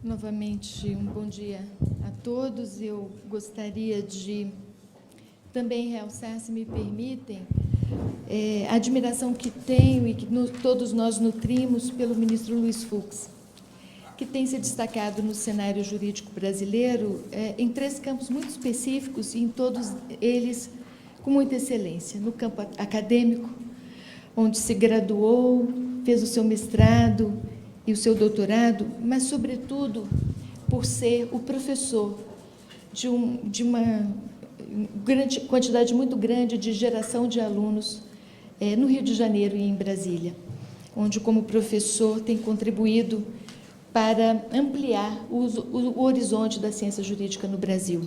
Novamente, um bom dia a todos. Eu gostaria de também realçar, se me permitem, a admiração que tenho e que todos nós nutrimos pelo ministro Luiz Fux, que tem se destacado no cenário jurídico brasileiro em 3 campos muito específicos e em todos eles com muita excelência. No campo acadêmico, onde se graduou, fez o seu mestrado e o seu doutorado, mas, sobretudo, por ser o professor de uma quantidade muito grande de geração de alunos no Rio de Janeiro e em Brasília, onde, como professor, tem contribuído para ampliar o horizonte da ciência jurídica no Brasil.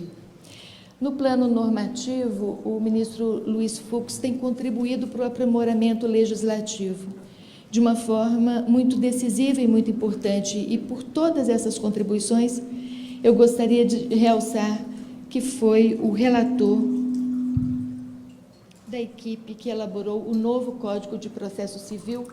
No plano normativo, o ministro Luiz Fux tem contribuído para o aprimoramento legislativo de uma forma muito decisiva e muito importante, e por todas essas contribuições, eu gostaria de realçar que foi o relator da equipe que elaborou o novo Código de Processo Civil,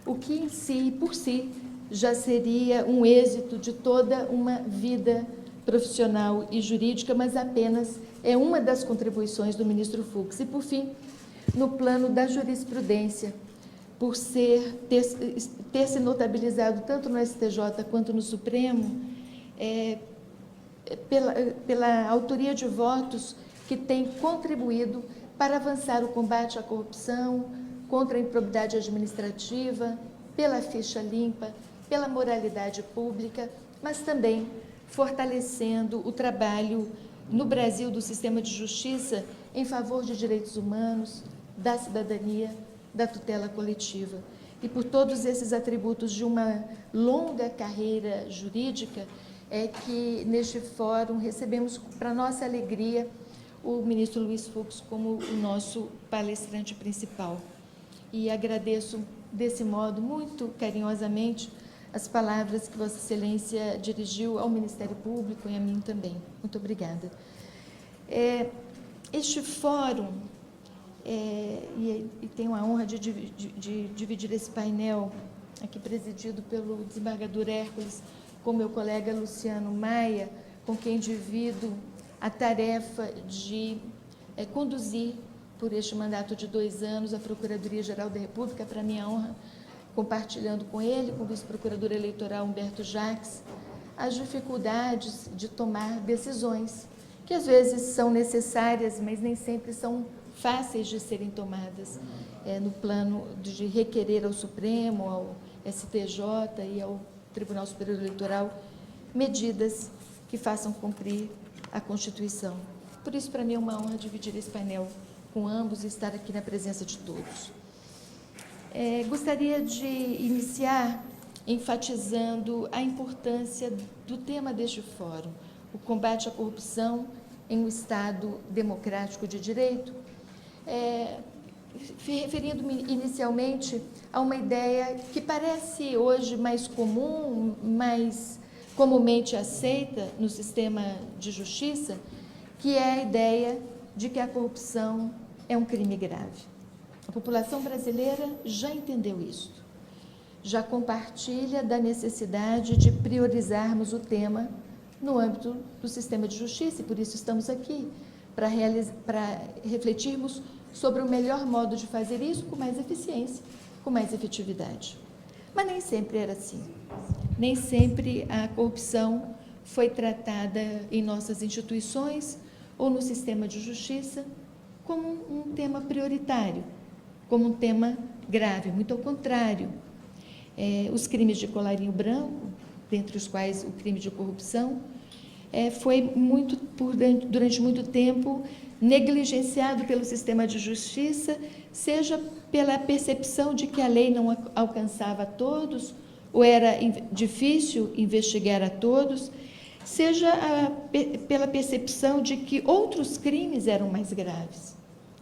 o que em si, por si, já seria um êxito de toda uma vida profissional e jurídica, mas apenas é uma das contribuições do ministro Fux. E, por fim, no plano da jurisprudência, por ter se notabilizado tanto no STJ quanto no Supremo, pela autoria de votos que tem contribuído para avançar o combate à corrupção, contra a improbidade administrativa, pela ficha limpa, pela moralidade pública, mas também fortalecendo o trabalho no Brasil do sistema de justiça em favor de direitos humanos, da cidadania, da tutela coletiva. E por todos esses atributos de uma longa carreira jurídica, é que neste fórum recebemos, para nossa alegria, o ministro Luiz Fux como o nosso palestrante principal. E agradeço, desse modo, muito carinhosamente, as palavras que Vossa Excelência dirigiu ao Ministério Público e a mim também. Muito obrigada. Este fórum, e tenho a honra de dividir esse painel, aqui presidido pelo desembargador Hércules, com meu colega Luciano Maia, com quem divido a tarefa de conduzir, por este mandato de 2 anos, a Procuradoria-Geral da República, para minha honra, compartilhando com ele, com o vice-procurador eleitoral Humberto Jacques, as dificuldades de tomar decisões, que às vezes são necessárias, mas nem sempre são fáceis de serem tomadas, no plano de requerer ao Supremo, ao STJ e ao Tribunal Superior Eleitoral medidas que façam cumprir a Constituição. Por isso, para mim, é uma honra dividir esse painel com ambos e estar aqui na presença de todos. Gostaria de iniciar enfatizando a importância do tema deste fórum, o combate à corrupção em um Estado democrático de direito, referindo-me inicialmente a uma ideia que parece hoje mais comum, mais comumente aceita no sistema de justiça, que é a ideia de que a corrupção é um crime grave. A população brasileira já entendeu isso, já compartilha da necessidade de priorizarmos o tema no âmbito do sistema de justiça, e por isso estamos aqui, para refletirmos sobre o melhor modo de fazer isso com mais eficiência, com mais efetividade. Mas nem sempre era assim. Nem sempre a corrupção foi tratada em nossas instituições ou no sistema de justiça como um tema prioritário, como um tema grave. Muito ao contrário, os crimes de colarinho branco, dentre os quais o crime de corrupção, foi durante muito tempo negligenciado pelo sistema de justiça, seja pela percepção de que a lei não alcançava a todos, ou era difícil investigar a todos, seja pela percepção de que outros crimes eram mais graves.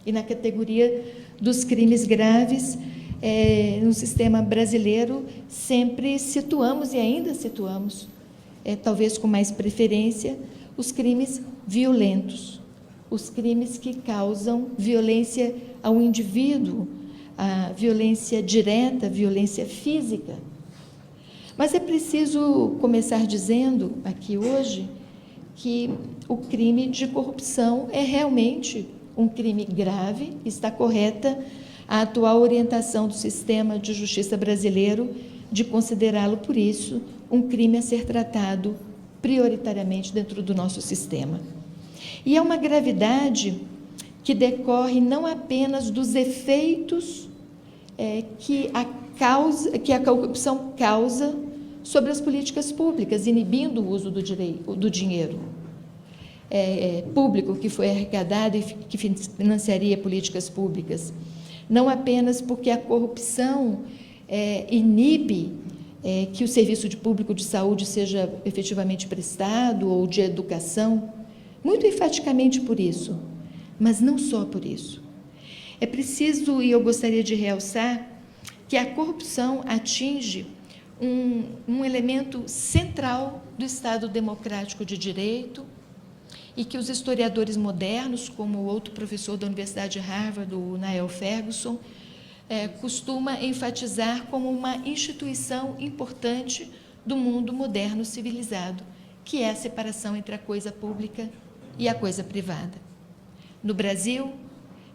E na categoria dos crimes graves, no sistema brasileiro, sempre situamos e ainda situamos, talvez com mais preferência, os crimes violentos, os crimes que causam violência ao indivíduo, a violência direta, a violência física. Mas é preciso começar dizendo aqui hoje que o crime de corrupção é realmente um crime grave, está correta a atual orientação do sistema de justiça brasileiro de considerá-lo, por isso, um crime a ser tratado prioritariamente dentro do nosso sistema. E é uma gravidade que decorre não apenas dos efeitos que a corrupção causa sobre as políticas públicas, inibindo o uso do dinheiro público que foi arrecadado e que financiaria políticas públicas. Não apenas porque a corrupção inibe que o serviço público de saúde seja efetivamente prestado, ou de educação, muito enfaticamente por isso, mas não só por isso. É preciso, e eu gostaria de realçar, que a corrupção atinge um elemento central do Estado democrático de direito, e que os historiadores modernos, como o outro professor da Universidade de Harvard, o Niall Ferguson, costuma enfatizar como uma instituição importante do mundo moderno civilizado, que é a separação entre a coisa pública e a coisa privada. No Brasil,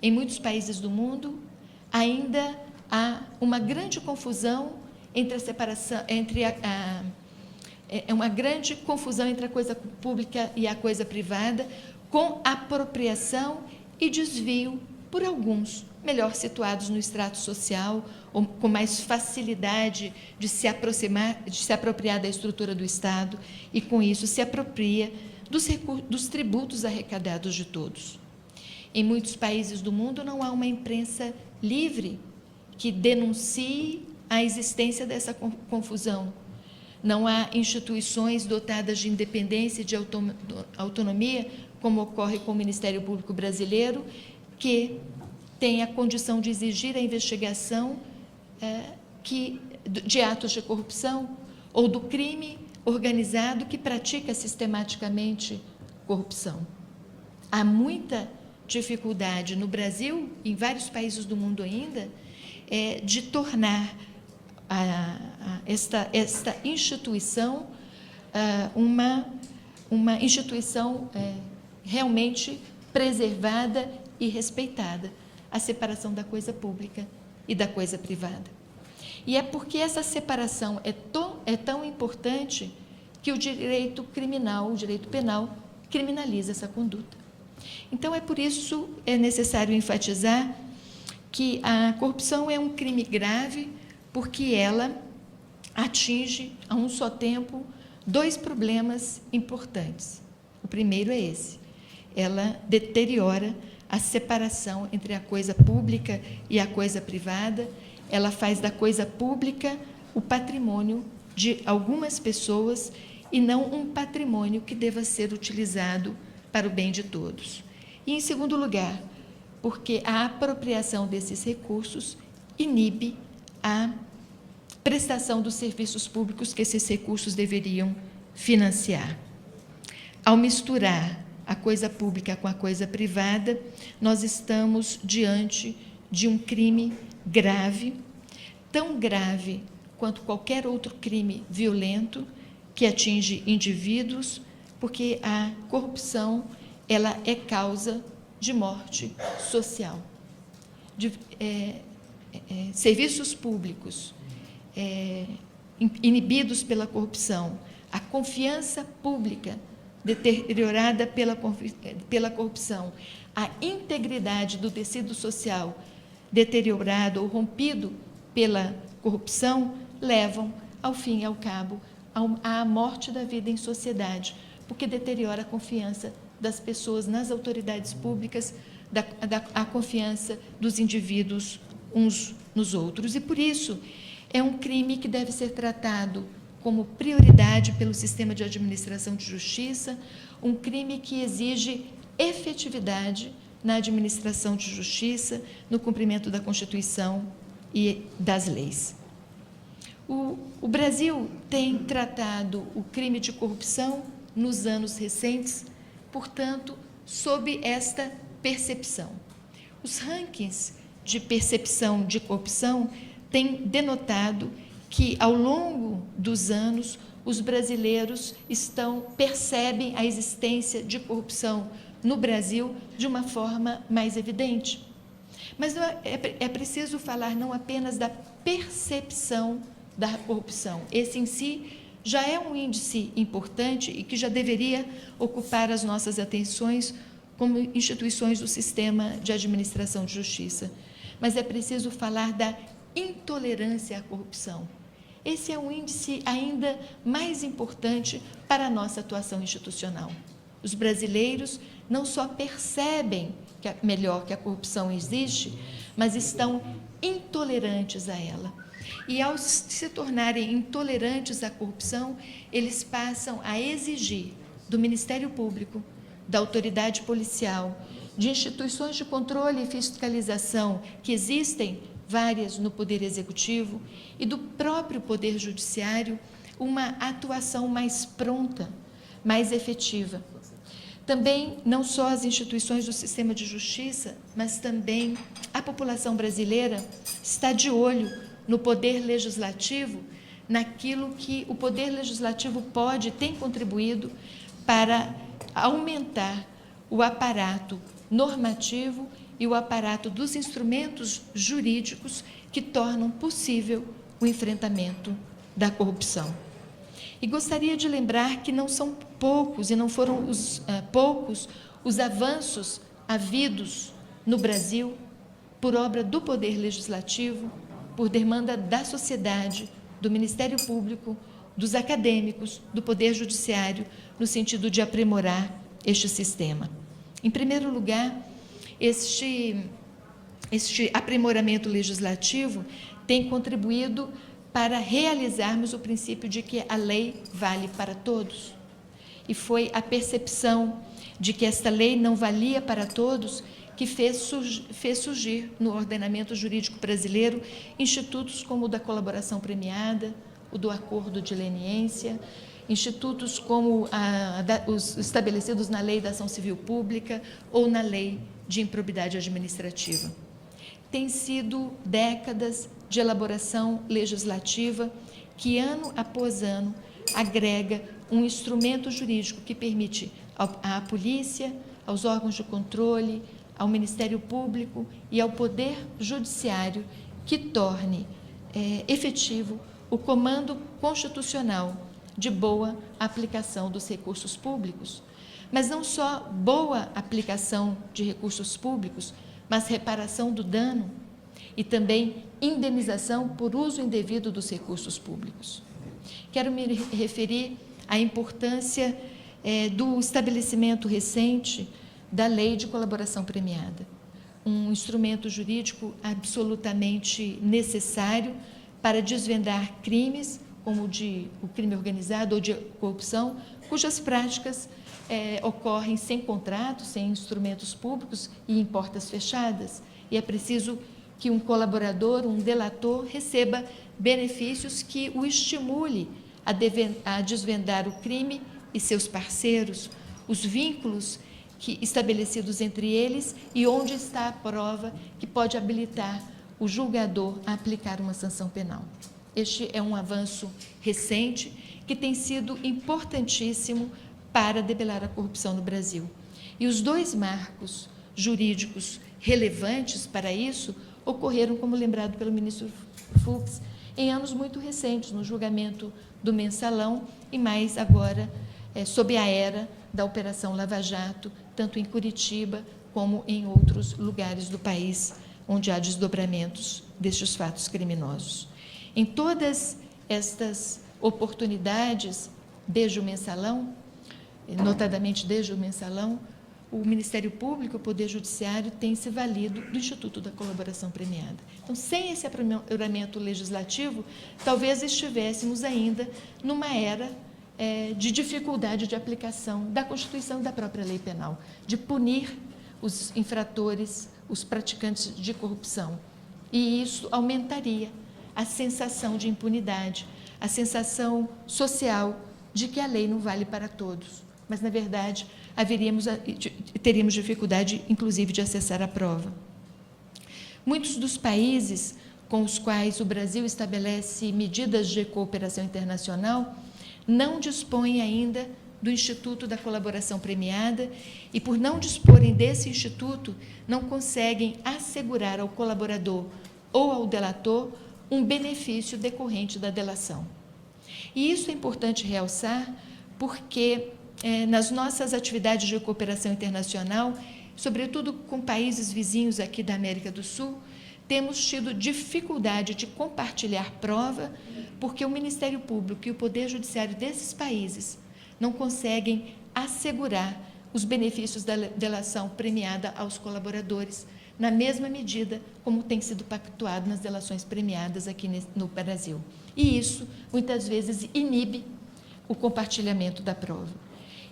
em muitos países do mundo, ainda há uma grande confusão entre a separação, uma grande confusão entre a coisa pública e a coisa privada, com apropriação e desvio por alguns melhor situados no extrato social, ou com mais facilidade de se apropriar da estrutura do Estado, e com isso se apropria dos tributos arrecadados de todos. Em muitos países do mundo não há uma imprensa livre que denuncie a existência dessa confusão. Não há instituições dotadas de independência e de autonomia, como ocorre com o Ministério Público Brasileiro, que tem a condição de exigir a investigação de atos de corrupção ou do crime organizado que pratica sistematicamente corrupção. Há muita dificuldade no Brasil, em vários países do mundo ainda, de tornar esta instituição uma instituição realmente preservada e respeitada, a separação da coisa pública e da coisa privada. E é porque essa separação é tão importante que o direito criminal, o direito penal, criminaliza essa conduta. Então, por isso é necessário enfatizar que a corrupção é um crime grave, porque ela atinge, a um só tempo, dois problemas importantes. O primeiro é esse: ela deteriora a separação entre a coisa pública e a coisa privada, ela faz da coisa pública o patrimônio de algumas pessoas e não um patrimônio que deva ser utilizado para o bem de todos. E, em segundo lugar, porque a apropriação desses recursos inibe a prestação dos serviços públicos que esses recursos deveriam financiar. Ao misturar a coisa pública com a coisa privada, nós estamos diante de um crime grave, tão grave quanto qualquer outro crime violento que atinge indivíduos, porque a corrupção ela é causa de morte social. Serviços públicos inibidos pela corrupção, a confiança pública deteriorada pela corrupção, a integridade do tecido social deteriorado ou rompido pela corrupção, levam, ao fim e ao cabo, à morte da vida em sociedade, porque deteriora a confiança das pessoas nas autoridades públicas, a confiança dos indivíduos uns nos outros. E, por isso, é um crime que deve ser tratado como prioridade pelo sistema de administração de justiça, um crime que exige efetividade na administração de justiça, no cumprimento da Constituição e das leis. O Brasil tem tratado o crime de corrupção nos anos recentes, portanto, sob esta percepção. Os rankings de percepção de corrupção têm denotado que, ao longo dos anos, os brasileiros percebem a existência de corrupção no Brasil de uma forma mais evidente. Mas é preciso falar não apenas da percepção da corrupção. Esse, em si, já é um índice importante e que já deveria ocupar as nossas atenções como instituições do sistema de administração de justiça. Mas é preciso falar da intolerância à corrupção. Esse é um índice ainda mais importante para a nossa atuação institucional. Os brasileiros não só percebem melhor que a corrupção existe, mas estão intolerantes a ela. E, ao se tornarem intolerantes à corrupção, eles passam a exigir do Ministério Público, da autoridade policial, de instituições de controle e fiscalização, que existem várias no Poder Executivo, e do próprio Poder Judiciário, uma atuação mais pronta, mais efetiva. Também, não só as instituições do sistema de justiça, mas também a população brasileira está de olho no Poder Legislativo, naquilo que o Poder Legislativo tem contribuído para aumentar o aparato normativo e o aparato dos instrumentos jurídicos que tornam possível o enfrentamento da corrupção. E gostaria de lembrar que não são poucos, e não foram poucos, os avanços havidos no Brasil por obra do Poder Legislativo, por demanda da sociedade, do Ministério Público, dos acadêmicos, do Poder Judiciário, no sentido de aprimorar este sistema. Em primeiro lugar, este aprimoramento legislativo tem contribuído para realizarmos o princípio de que a lei vale para todos. E foi a percepção de que esta lei não valia para todos que fez surgir no ordenamento jurídico brasileiro institutos como o da colaboração premiada, o do acordo de leniência, institutos como os estabelecidos na Lei da Ação Civil Pública ou na Lei de Improbidade Administrativa. Tem sido décadas de elaboração legislativa que, ano após ano, agrega um instrumento jurídico que permite à polícia, aos órgãos de controle, ao Ministério Público e ao Poder Judiciário que torne efetivo o comando constitucional de boa aplicação dos recursos públicos. Mas não só boa aplicação de recursos públicos, mas reparação do dano e também indenização por uso indevido dos recursos públicos. Quero me referir à importância do estabelecimento recente da Lei de Colaboração Premiada, um instrumento jurídico absolutamente necessário para desvendar crimes, como o crime organizado ou de corrupção, cujas práticas ocorrem sem contrato, sem instrumentos públicos e em portas fechadas. E é preciso que um colaborador, um delator, receba benefícios que o estimule a desvendar o crime e seus parceiros, os vínculos estabelecidos entre eles e onde está a prova que pode habilitar o julgador a aplicar uma sanção penal. Este é um avanço recente que tem sido importantíssimo para debelar a corrupção no Brasil. E os dois marcos jurídicos relevantes para isso ocorreram, como lembrado pelo ministro Fux, em anos muito recentes, no julgamento do Mensalão e mais agora sob a era da Operação Lava Jato, tanto em Curitiba como em outros lugares do país, onde há desdobramentos destes fatos criminosos. Em todas estas oportunidades, desde o Mensalão, notadamente desde o Mensalão, o Ministério Público, o Poder Judiciário, tem se valido do Instituto da Colaboração Premiada. Então, sem esse aprimoramento legislativo, talvez estivéssemos ainda numa era de dificuldade de aplicação da Constituição e da própria lei penal, de punir os infratores, os praticantes de corrupção. E isso aumentaria a sensação de impunidade, a sensação social de que a lei não vale para todos. Mas, na verdade, teríamos dificuldade, inclusive, de acessar a prova. Muitos dos países com os quais o Brasil estabelece medidas de cooperação internacional, não dispõem ainda do Instituto da Colaboração Premiada e, por não disporem desse instituto, não conseguem assegurar ao colaborador ou ao delator um benefício decorrente da delação. E isso é importante realçar porque, nas nossas atividades de cooperação internacional, sobretudo com países vizinhos aqui da América do Sul, temos tido dificuldade de compartilhar prova porque o Ministério Público e o Poder Judiciário desses países não conseguem assegurar os benefícios da delação premiada aos colaboradores, na mesma medida como tem sido pactuado nas delações premiadas aqui no Brasil. E isso, muitas vezes, inibe o compartilhamento da prova.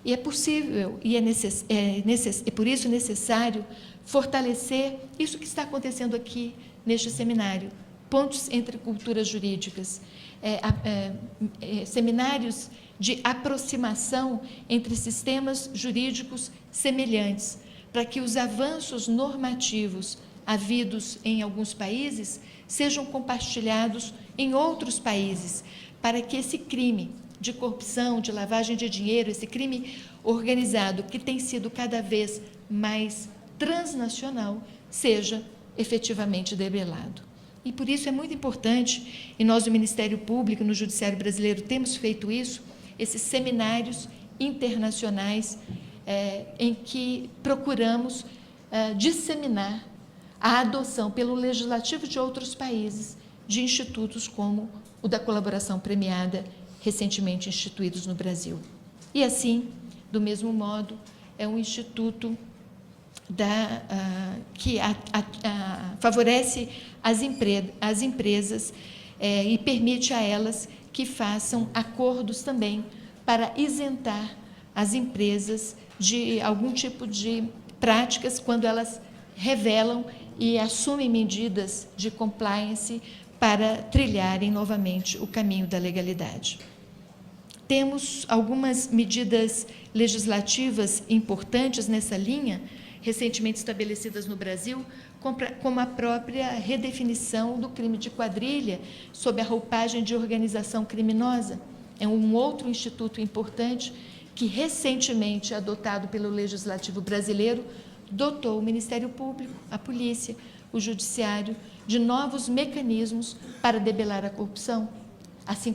E é possível, e é por isso necessário fortalecer isso que está acontecendo aqui neste seminário, pontes entre culturas jurídicas, seminários de aproximação entre sistemas jurídicos semelhantes, para que os avanços normativos havidos em alguns países sejam compartilhados em outros países, para que esse crime de corrupção, de lavagem de dinheiro, esse crime organizado, que tem sido cada vez mais transnacional, seja efetivamente debelado. E por isso é muito importante, e nós do Ministério Público, no Judiciário Brasileiro, temos feito isso, esses seminários internacionais em que procuramos disseminar a adoção pelo legislativo de outros países de institutos como o da colaboração premiada, recentemente instituídos no Brasil. E assim, do mesmo modo, é um instituto que favorece as empresas e permite a elas que façam acordos também para isentar as empresas de algum tipo de práticas quando elas revelam e assumem medidas de compliance para trilharem novamente o caminho da legalidade. Temos algumas medidas legislativas importantes nessa linha, recentemente estabelecidas no Brasil, como a própria redefinição do crime de quadrilha sob a roupagem de organização criminosa. É um outro instituto importante que, recentemente adotado pelo Legislativo brasileiro, dotou o Ministério Público, a Polícia, o Judiciário, de novos mecanismos para debelar a corrupção, assim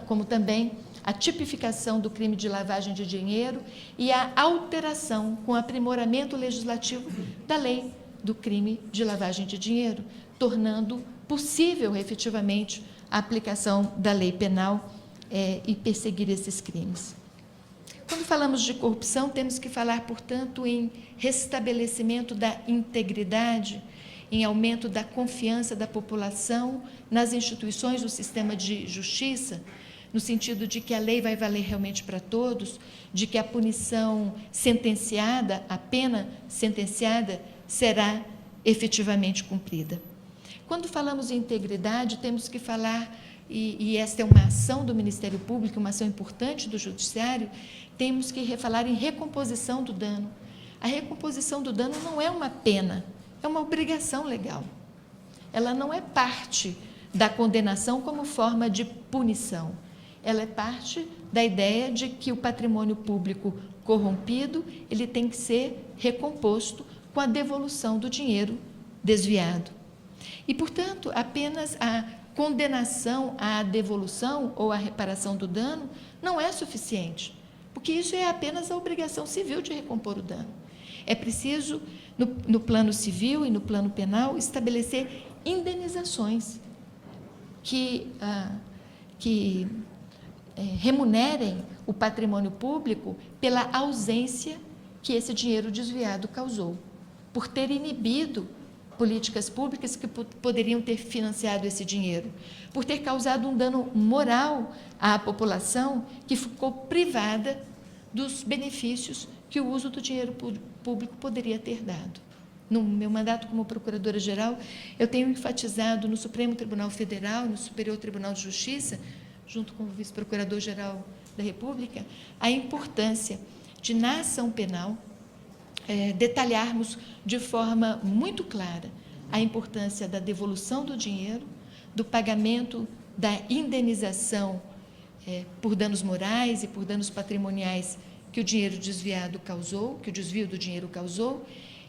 como também a tipificação do crime de lavagem de dinheiro e a alteração com aprimoramento legislativo da lei do crime de lavagem de dinheiro, tornando possível efetivamente a aplicação da lei penal e perseguir esses crimes. Quando falamos de corrupção, temos que falar, portanto, em restabelecimento da integridade, em aumento da confiança da população nas instituições do sistema de justiça, no sentido de que a lei vai valer realmente para todos, de que a punição sentenciada, a pena sentenciada, será efetivamente cumprida. Quando falamos em integridade, temos que falar, e esta é uma ação do Ministério Público, uma ação importante do Judiciário, temos que falar em recomposição do dano. A recomposição do dano não é uma pena, é uma obrigação legal. Ela não é parte da condenação como forma de punição. Ela é parte da ideia de que o patrimônio público corrompido, ele tem que ser recomposto com a devolução do dinheiro desviado. E, portanto, apenas a condenação à devolução ou à reparação do dano não é suficiente, porque isso é apenas a obrigação civil de recompor o dano. É preciso, no plano civil e no plano penal, estabelecer indenizações que remunerem o patrimônio público pela ausência que esse dinheiro desviado causou, por ter inibido políticas públicas que poderiam ter financiado esse dinheiro, por ter causado um dano moral à população que ficou privada dos benefícios que o uso do dinheiro público poderia ter dado. No meu mandato como Procuradora-Geral, eu tenho enfatizado no Supremo Tribunal Federal, no Superior Tribunal de Justiça, junto com o Vice-Procurador-Geral da República, a importância de, na ação penal, detalharmos de forma muito clara a importância da devolução do dinheiro, do pagamento da indenização por danos morais e por danos patrimoniais que o dinheiro desviado causou, que o desvio do dinheiro causou,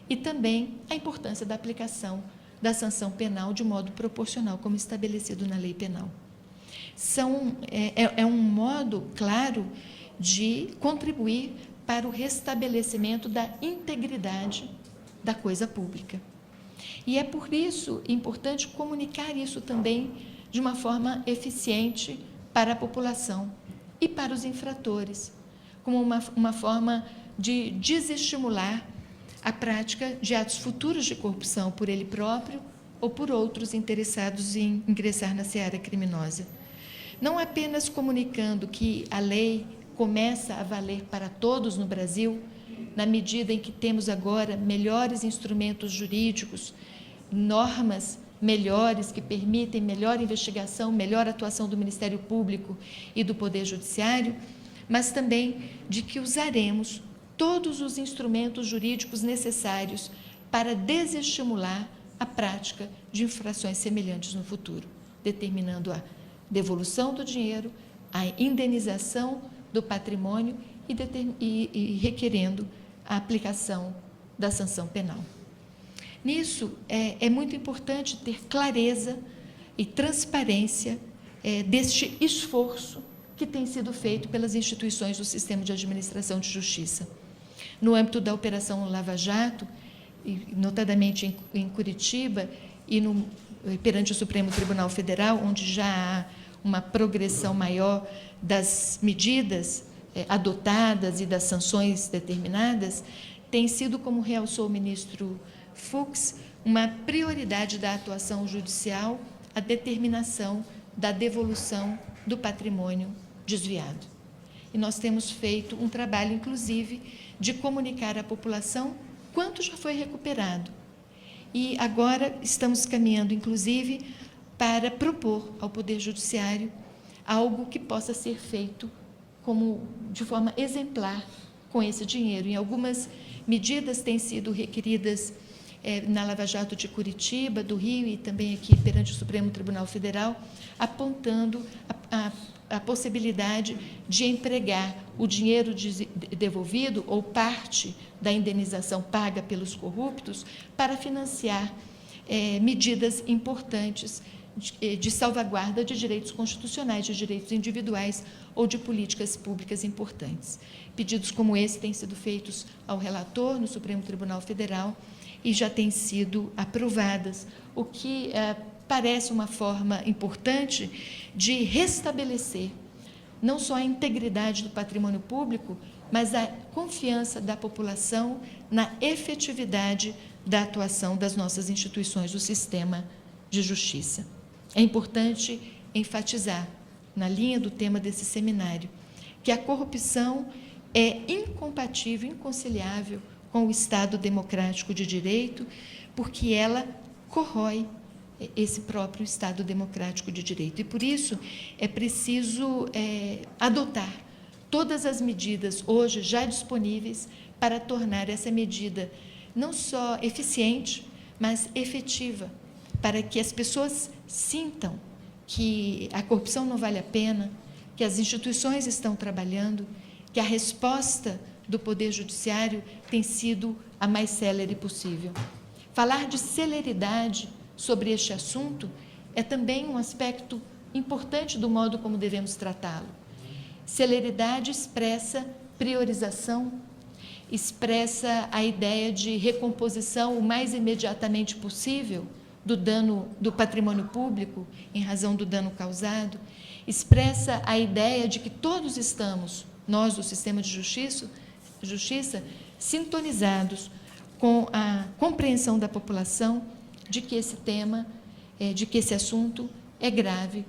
e também a importância da aplicação da sanção penal de modo proporcional, como estabelecido na lei penal. É um modo claro de contribuir para o restabelecimento da integridade da coisa pública. E é por isso importante comunicar isso também de uma forma eficiente para a população e para os infratores, como uma forma de desestimular a prática de atos futuros de corrupção por ele próprio ou por outros interessados em ingressar na seara criminosa. Não apenas comunicando que a lei começa a valer para todos no Brasil, na medida em que temos agora melhores instrumentos jurídicos, normas melhores que permitem melhor investigação, melhor atuação do Ministério Público e do Poder Judiciário, mas também de que usaremos todos os instrumentos jurídicos necessários para desestimular a prática de infrações semelhantes no futuro, determinando a devolução do dinheiro, a indenização do patrimônio e requerendo a aplicação da sanção penal. Nisso, é muito importante ter clareza e transparência deste esforço que tem sido feito pelas instituições do sistema de administração de justiça. No âmbito da Operação Lava Jato, notadamente em Curitiba e perante o Supremo Tribunal Federal, onde já há uma progressão maior das medidas adotadas e das sanções determinadas, tem sido, como realçou o ministro Fux, uma prioridade da atuação judicial a determinação da devolução do patrimônio desviado. E nós temos feito um trabalho, inclusive, de comunicar à população quanto já foi recuperado. E agora estamos caminhando, inclusive, para propor ao Poder Judiciário algo que possa ser feito de forma exemplar com esse dinheiro. Em algumas medidas têm sido requeridas na Lava Jato de Curitiba, do Rio e também aqui perante o Supremo Tribunal Federal, apontando a possibilidade de empregar o dinheiro devolvido ou parte da indenização paga pelos corruptos para financiar medidas importantes de salvaguarda de direitos constitucionais, de direitos individuais ou de políticas públicas importantes. Pedidos como esse têm sido feitos ao relator no Supremo Tribunal Federal e já têm sido aprovadas, o que parece uma forma importante de restabelecer não só a integridade do patrimônio público, mas a confiança da população na efetividade da atuação das nossas instituições do sistema de justiça. É importante enfatizar, na linha do tema desse seminário, que a corrupção é incompatível, inconciliável com o Estado democrático de direito, porque ela corrói esse próprio Estado democrático de direito. E, por isso, é preciso adotar todas as medidas hoje já disponíveis para tornar essa medida não só eficiente, mas efetiva, para que as pessoas sintam que a corrupção não vale a pena, que as instituições estão trabalhando, que a resposta do Poder Judiciário tem sido a mais célere possível. Falar de celeridade sobre este assunto é também um aspecto importante do modo como devemos tratá-lo. Celeridade expressa priorização, expressa a ideia de recomposição o mais imediatamente possível do patrimônio público, em razão do dano causado, expressa a ideia de que todos estamos, nós do sistema de justiça, sintonizados com a compreensão da população de que esse tema, de que esse assunto é grave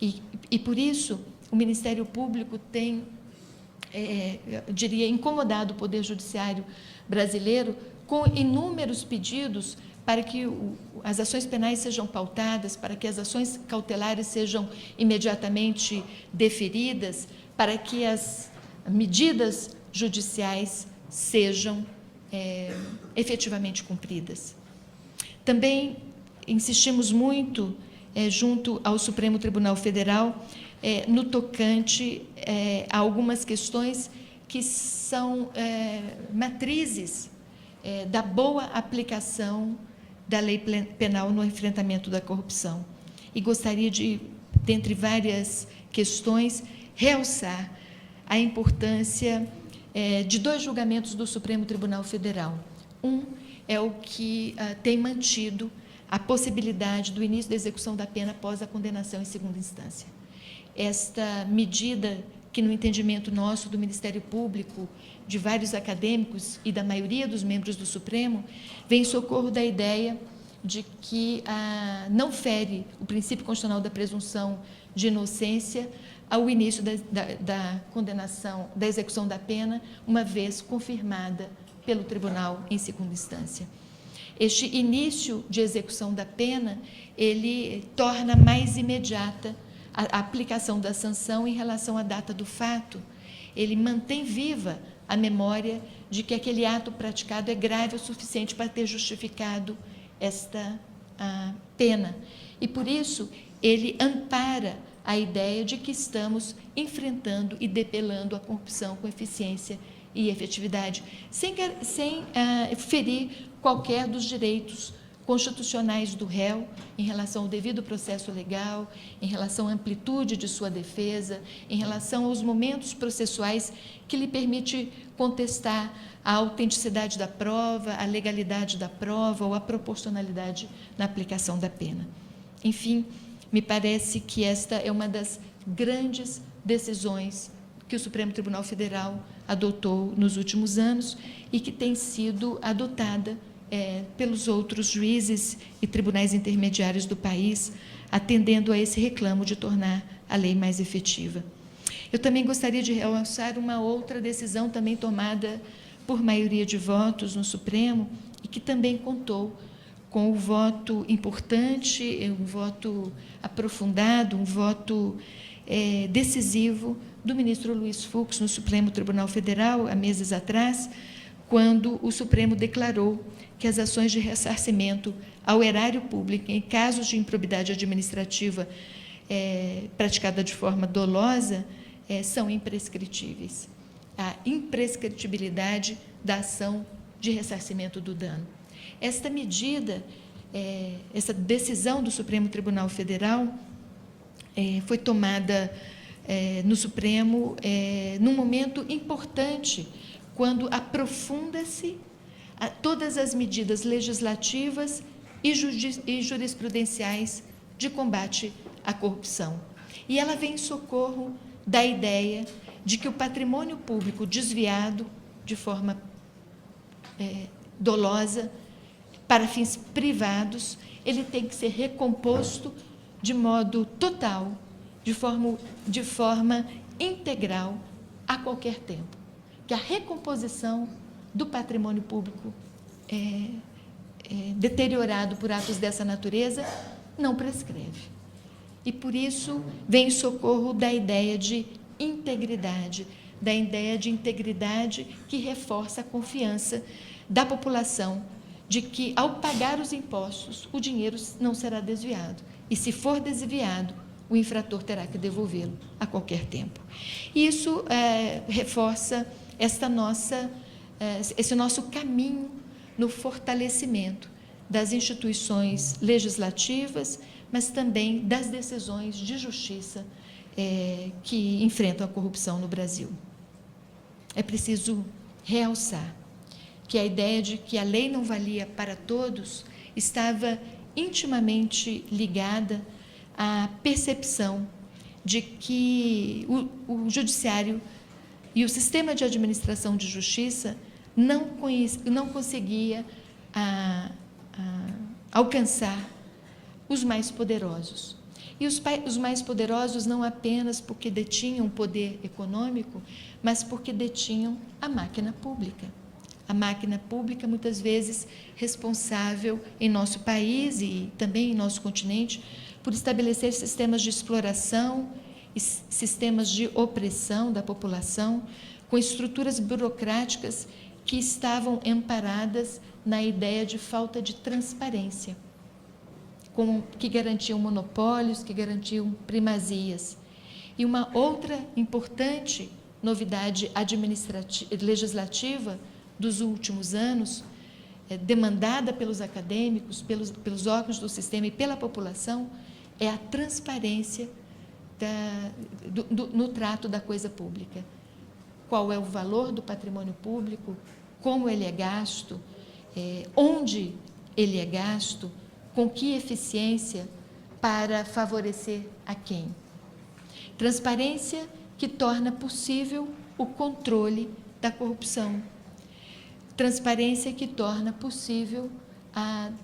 e por isso o Ministério Público tem, eu diria, incomodado o Poder Judiciário brasileiro com inúmeros pedidos para que as ações penais sejam pautadas, para que as ações cautelares sejam imediatamente deferidas, para que as medidas judiciais sejam efetivamente cumpridas. Também insistimos muito junto ao Supremo Tribunal Federal, no tocante a algumas questões que são matrizes da boa aplicação da lei penal no enfrentamento da corrupção. E gostaria de, dentre várias questões, realçar a importância de 2 julgamentos do Supremo Tribunal Federal. Um é o que tem mantido a possibilidade do início da execução da pena após a condenação em segunda instância. Esta medida, que no entendimento nosso, do Ministério Público, de vários acadêmicos e da maioria dos membros do Supremo, vem em socorro da ideia de que não fere o princípio constitucional da presunção de inocência ao início da condenação, da execução da pena, uma vez confirmada pelo tribunal em segunda instância. Este início de execução da pena, ele torna mais imediata a aplicação da sanção em relação à data do fato. Ele mantém viva a memória de que aquele ato praticado é grave o suficiente para ter justificado esta pena. E, por isso, ele ampara a ideia de que estamos enfrentando e depelando a corrupção com eficiência e efetividade, sem ferir qualquer dos direitos constitucionais do réu em relação ao devido processo legal, em relação à amplitude de sua defesa, em relação aos momentos processuais que lhe permite contestar a autenticidade da prova, a legalidade da prova ou a proporcionalidade na aplicação da pena. Enfim, me parece que esta é uma das grandes decisões que o Supremo Tribunal Federal adotou nos últimos anos e que tem sido adotada pelos outros juízes e tribunais intermediários do país, atendendo a esse reclamo de tornar a lei mais efetiva. Eu também gostaria de realçar uma outra decisão também tomada por maioria de votos no Supremo e que também contou com o voto importante, um voto aprofundado, um voto decisivo do ministro Luiz Fux no Supremo Tribunal Federal, há meses atrás, quando o Supremo declarou que as ações de ressarcimento ao erário público em casos de improbidade administrativa praticada de forma dolosa são imprescritíveis. A imprescritibilidade da ação de ressarcimento do dano. Esta medida, essa decisão do Supremo Tribunal Federal foi tomada no Supremo num momento importante, quando aprofunda-se todas as medidas legislativas e jurisprudenciais de combate à corrupção. E ela vem em socorro da ideia de que o patrimônio público desviado de forma dolosa para fins privados, ele tem que ser recomposto de modo total, de forma integral, a qualquer tempo. Que a recomposição do patrimônio público deteriorado por atos dessa natureza não prescreve. E, por isso, vem em socorro da ideia de integridade, que reforça a confiança da população de que, ao pagar os impostos, o dinheiro não será desviado. E, se for desviado, o infrator terá que devolvê-lo a qualquer tempo. Isso reforça esse nosso caminho no fortalecimento das instituições legislativas, mas também das decisões de justiça que enfrentam a corrupção no Brasil. É preciso realçar que a ideia de que a lei não valia para todos estava intimamente ligada à percepção de que o judiciário e o sistema de administração de justiça não conseguia alcançar os mais poderosos. E os mais poderosos não apenas porque detinham poder econômico, mas porque detinham a máquina pública. A máquina pública, muitas vezes, responsável em nosso país e também em nosso continente, por estabelecer sistemas de exploração, sistemas de opressão da população, com estruturas burocráticas que estavam amparadas na ideia de falta de transparência, que garantiam monopólios, que garantiam primazias. E uma outra importante novidade legislativa dos últimos anos, demandada pelos acadêmicos, pelos órgãos do sistema e pela população, é a transparência no trato da coisa pública. Qual é o valor do patrimônio público, como ele é gasto, onde ele é gasto, com que eficiência, para favorecer a quem. Transparência que torna possível o controle da corrupção. Transparência que torna possível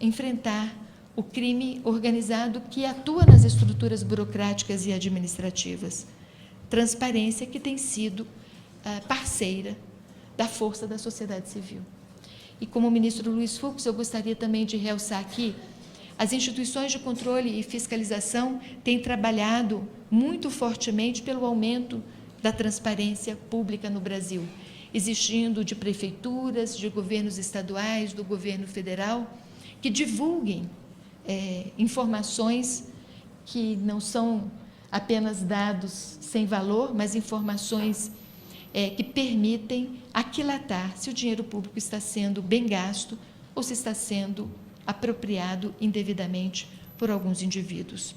enfrentar o crime organizado que atua nas estruturas burocráticas e administrativas. Transparência que tem sido parceira da força da sociedade civil. E como o ministro Luiz Fux, eu gostaria também de realçar aqui, as instituições de controle e fiscalização têm trabalhado muito fortemente pelo aumento da transparência pública no Brasil, exigindo de prefeituras, de governos estaduais, do governo federal, que divulguem informações que não são apenas dados sem valor, mas informações que permitem aquilatar se o dinheiro público está sendo bem gasto ou se está sendo apropriado indevidamente por alguns indivíduos.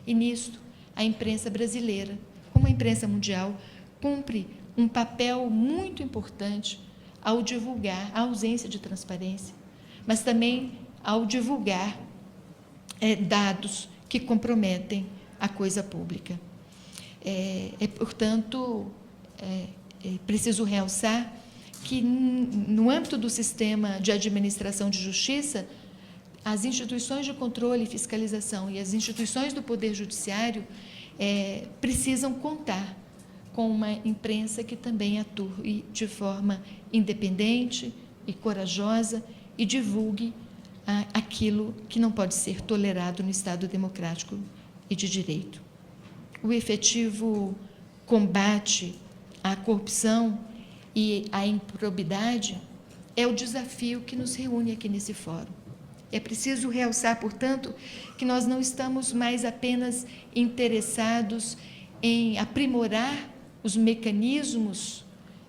E nisto, a imprensa brasileira, como a imprensa mundial, cumpre um papel muito importante ao divulgar a ausência de transparência, mas também ao divulgar dados que comprometem a coisa pública. Portanto, preciso realçar que, no âmbito do sistema de administração de justiça, as instituições de controle e fiscalização e as instituições do Poder Judiciário precisam contar com uma imprensa que também atue de forma independente e corajosa e divulgue aquilo que não pode ser tolerado no Estado democrático e de direito. O efetivo combate à corrupção e à improbidade é o desafio que nos reúne aqui nesse fórum. É preciso realçar, portanto, que nós não estamos mais apenas interessados em aprimorar os mecanismos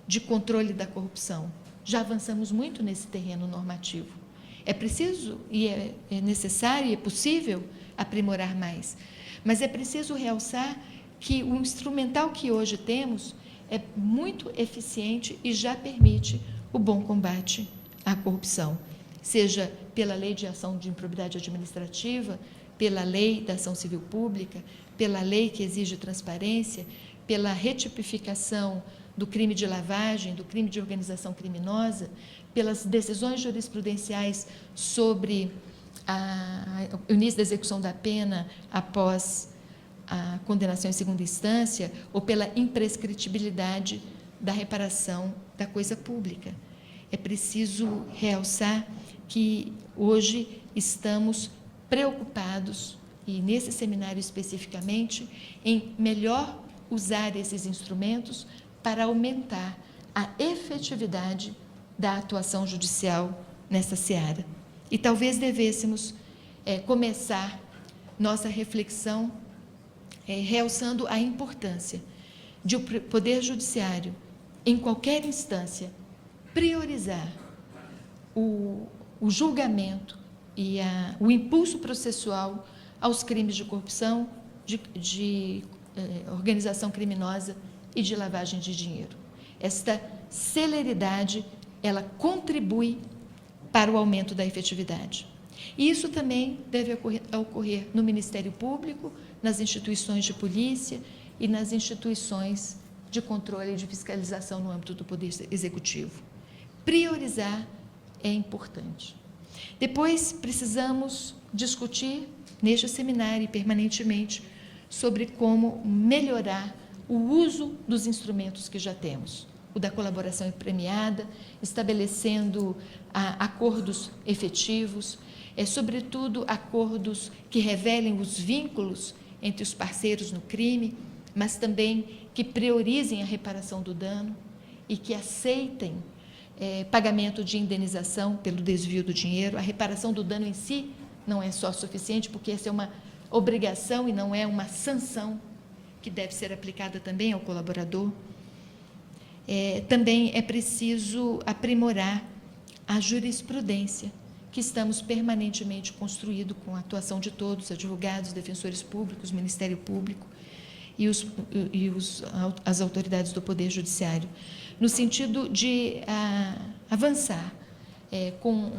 de controle da corrupção. Já avançamos muito nesse terreno normativo. É preciso e é necessário e é possível aprimorar mais. Mas é preciso realçar que o instrumental que hoje temos é muito eficiente e já permite o bom combate à corrupção, seja pela Lei de Ação de Improbidade Administrativa, pela Lei da Ação Civil Pública, pela lei que exige transparência, pela retipificação do crime de lavagem, do crime de organização criminosa, pelas decisões jurisprudenciais sobre o início da execução da pena após a condenação em segunda instância, ou pela imprescritibilidade da reparação da coisa pública. É preciso realçar que hoje estamos preocupados, e nesse seminário especificamente, em melhor usar esses instrumentos para aumentar a efetividade da atuação judicial nessa seara. E talvez devêssemos começar nossa reflexão realçando a importância de o Poder Judiciário, em qualquer instância, priorizar o julgamento e o impulso processual aos crimes de corrupção, de organização criminosa e de lavagem de dinheiro. Esta celeridade, ela contribui para o aumento da efetividade. E isso também deve ocorrer no Ministério Público, nas instituições de polícia e nas instituições de controle e de fiscalização no âmbito do Poder Executivo. Priorizar é importante. Depois, precisamos discutir, neste seminário e permanentemente, sobre como melhorar o uso dos instrumentos que já temos. O da colaboração premiada, estabelecendo acordos efetivos, sobretudo acordos que revelem os vínculos entre os parceiros no crime, mas também que priorizem a reparação do dano e que aceitem pagamento de indenização pelo desvio do dinheiro. A reparação do dano em si não é só suficiente, porque essa é uma obrigação e não é uma sanção que deve ser aplicada também ao colaborador. Também é preciso aprimorar a jurisprudência, que estamos permanentemente construindo com a atuação de todos, advogados, defensores públicos, Ministério Público e as autoridades do Poder Judiciário, no sentido de avançar com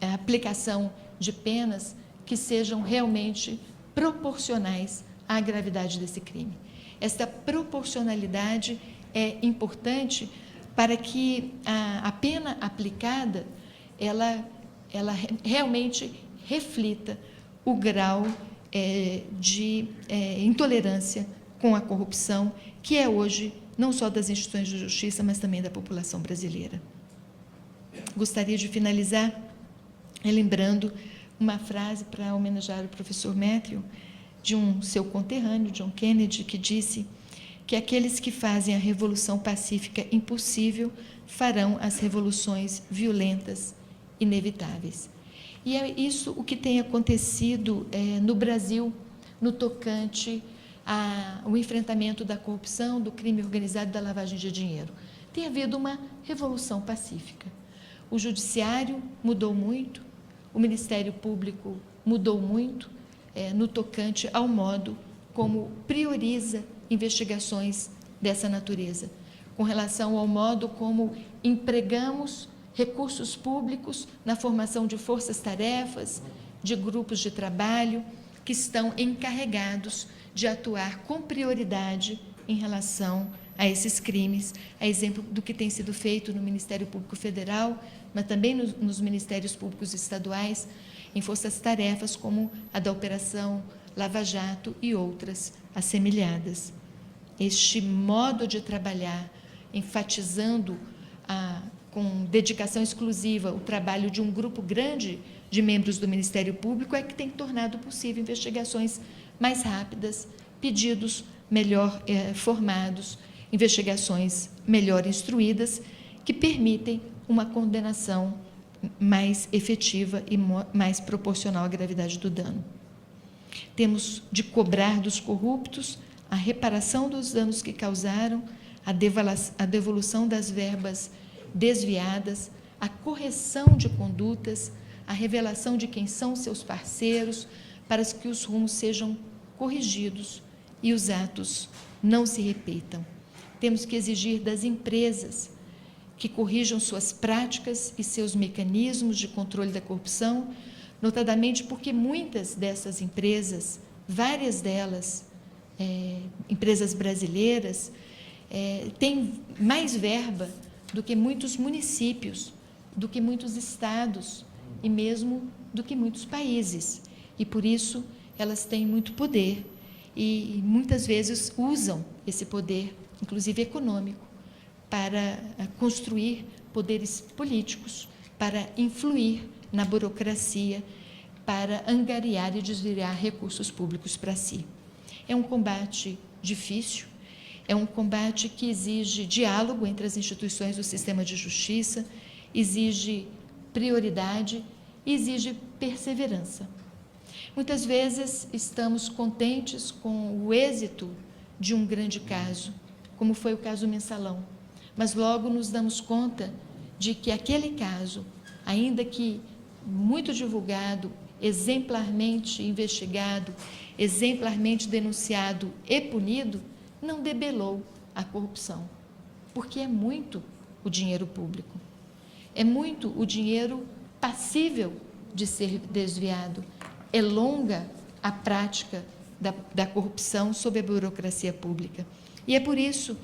a aplicação de penas que sejam realmente proporcionais à gravidade desse crime. Esta proporcionalidade é importante para que a pena aplicada ela realmente reflita o grau de intolerância com a corrupção, que é hoje não só das instituições de justiça, mas também da população brasileira. Gostaria de finalizar lembrando uma frase para homenagear o professor Matthew, de um seu conterrâneo, John Kennedy, que disse que aqueles que fazem a revolução pacífica impossível farão as revoluções violentas inevitáveis. E é isso o que tem acontecido no Brasil, no tocante ao enfrentamento da corrupção, do crime organizado e da lavagem de dinheiro. Tem havido uma revolução pacífica. O Judiciário mudou muito, o Ministério Público mudou muito no tocante ao modo como prioriza investigações dessa natureza, com relação ao modo como empregamos recursos públicos na formação de forças-tarefas, de grupos de trabalho que estão encarregados de atuar com prioridade em relação a esses crimes, a exemplo do que tem sido feito no Ministério Público Federal, mas também nos Ministérios Públicos Estaduais, em forças-tarefas como a da Operação Lava Jato e outras assemelhadas. Este modo de trabalhar, enfatizando com dedicação exclusiva o trabalho de um grupo grande de membros do Ministério Público, é que tem tornado possível investigações mais rápidas, pedidos melhor formados, investigações melhor instruídas, que permitem uma condenação mais efetiva e mais proporcional à gravidade do dano. Temos de cobrar dos corruptos a reparação dos danos que causaram, a devolução das verbas desviadas, a correção de condutas, a revelação de quem são seus parceiros, para que os rumos sejam corrigidos e os atos não se repitam. Temos que exigir das empresas que corrijam suas práticas e seus mecanismos de controle da corrupção, notadamente porque muitas dessas empresas, várias delas, empresas brasileiras, têm mais verba do que muitos municípios, do que muitos estados e mesmo do que muitos países. E, por isso, elas têm muito poder e, muitas vezes, usam esse poder, inclusive econômico, para construir poderes políticos, para influir na burocracia, para angariar e desviar recursos públicos para si. É um combate difícil, é um combate que exige diálogo entre as instituições do sistema de justiça, exige prioridade e exige perseverança. Muitas vezes estamos contentes com o êxito de um grande caso, como foi o caso Mensalão, mas logo nos damos conta de que aquele caso, ainda que muito divulgado, exemplarmente investigado, exemplarmente denunciado e punido, não debelou a corrupção, porque é muito o dinheiro público, é muito o dinheiro passível de ser desviado, é longa a prática da corrupção sob a burocracia pública. E é por isso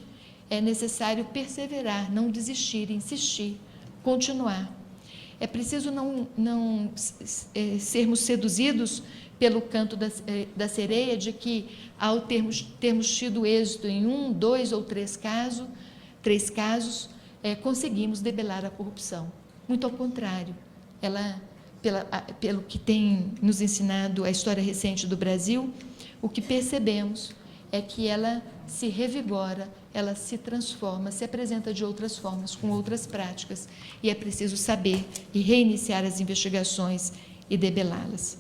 é necessário perseverar, não desistir, insistir, continuar. É preciso não sermos seduzidos pelo canto da sereia de que, ao termos tido êxito em 1, 2 ou 3 casos, conseguimos debelar a corrupção. Muito ao contrário, pelo que tem nos ensinado a história recente do Brasil, o que percebemos é que ela se revigora, ela se transforma, se apresenta de outras formas, com outras práticas, e é preciso saber e reiniciar as investigações e debelá-las.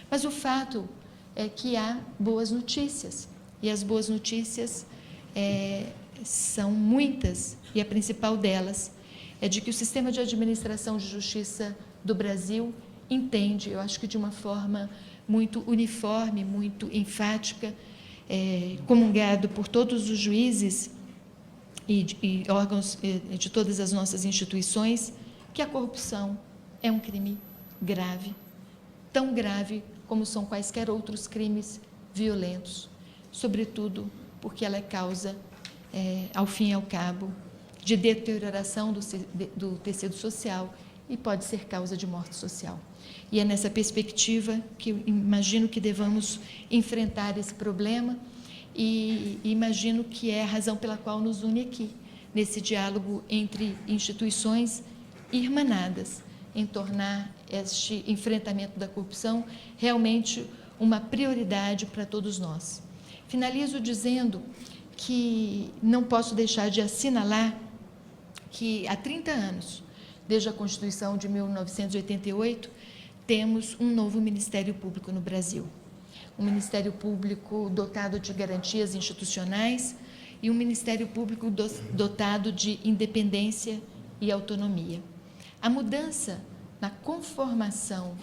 Mas o fato é que há boas notícias, e as boas notícias são muitas, e a principal delas é de que o sistema de administração de justiça do Brasil entende, eu acho que de uma forma muito uniforme, muito enfática, comungado por todos os juízes e órgãos de todas as nossas instituições, que a corrupção é um crime grave, tão grave como são quaisquer outros crimes violentos, sobretudo porque ela é causa, ao fim e ao cabo, de deterioração do tecido social e pode ser causa de morte social. E é nessa perspectiva que eu imagino que devamos enfrentar esse problema e imagino que é a razão pela qual nos une aqui, nesse diálogo entre instituições irmanadas, em tornar este enfrentamento da corrupção realmente uma prioridade para todos nós. Finalizo dizendo que não posso deixar de assinalar que há 30 anos, desde a Constituição de 1988, temos um novo Ministério Público no Brasil. Um Ministério Público dotado de garantias institucionais e um Ministério Público dotado de independência e autonomia. A mudança na conformação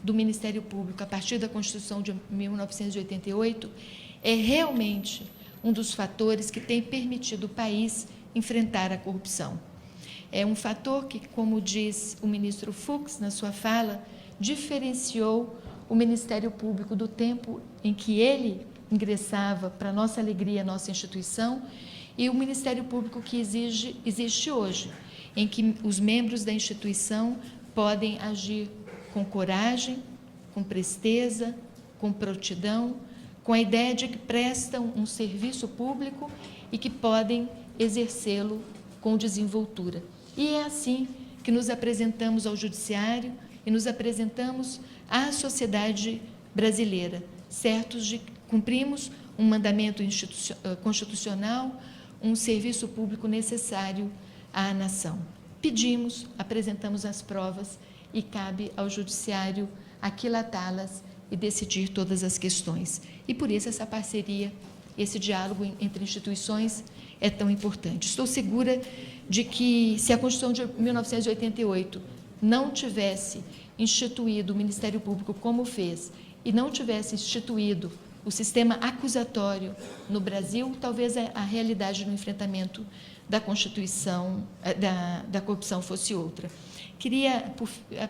do Ministério Público a partir da Constituição de 1988 é realmente um dos fatores que tem permitido o país enfrentar a corrupção. É um fator que, como diz o ministro Fux na sua fala, diferenciou o Ministério Público do tempo em que ele ingressava, para nossa alegria, nossa instituição, e o Ministério Público que existe hoje, em que os membros da instituição podem agir com coragem, com presteza, com prontidão, com a ideia de que prestam um serviço público e que podem exercê-lo com desenvoltura. E é assim que nos apresentamos ao Judiciário e nos apresentamos à sociedade brasileira, certos de que cumprimos um mandamento constitucional, um serviço público necessário à nação. Pedimos, apresentamos as provas e cabe ao Judiciário aquilatá-las e decidir todas as questões. E por isso essa parceria, esse diálogo entre instituições é tão importante. Estou segura de que, se a Constituição de 1988 não tivesse instituído o Ministério Público como fez e não tivesse instituído o sistema acusatório no Brasil, talvez a realidade no enfrentamento da Constituição, da corrupção fosse outra. Queria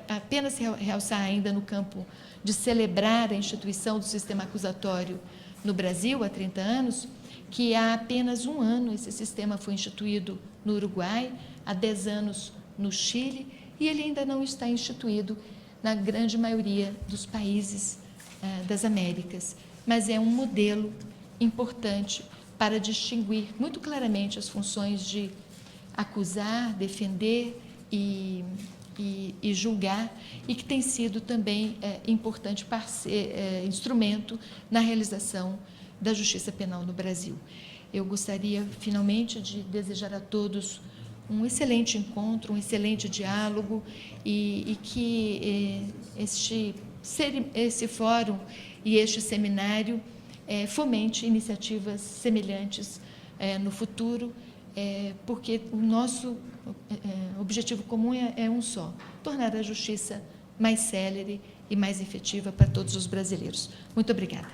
apenas realçar ainda no campo de celebrar a instituição do sistema acusatório no Brasil, há 30 anos, que há apenas um ano esse sistema foi instituído no Uruguai, há 10 anos no Chile, e ele ainda não está instituído na grande maioria dos países das Américas, mas é um modelo importante para distinguir muito claramente as funções de acusar, defender e julgar, e que tem sido também importante instrumento na realização da justiça penal no Brasil. Eu gostaria, finalmente, de desejar a todos um excelente encontro, um excelente diálogo e que esse fórum e este seminário fomente iniciativas semelhantes no futuro, porque o nosso objetivo comum é um só: tornar a justiça mais célere e mais efetiva para todos os brasileiros. Muito obrigada.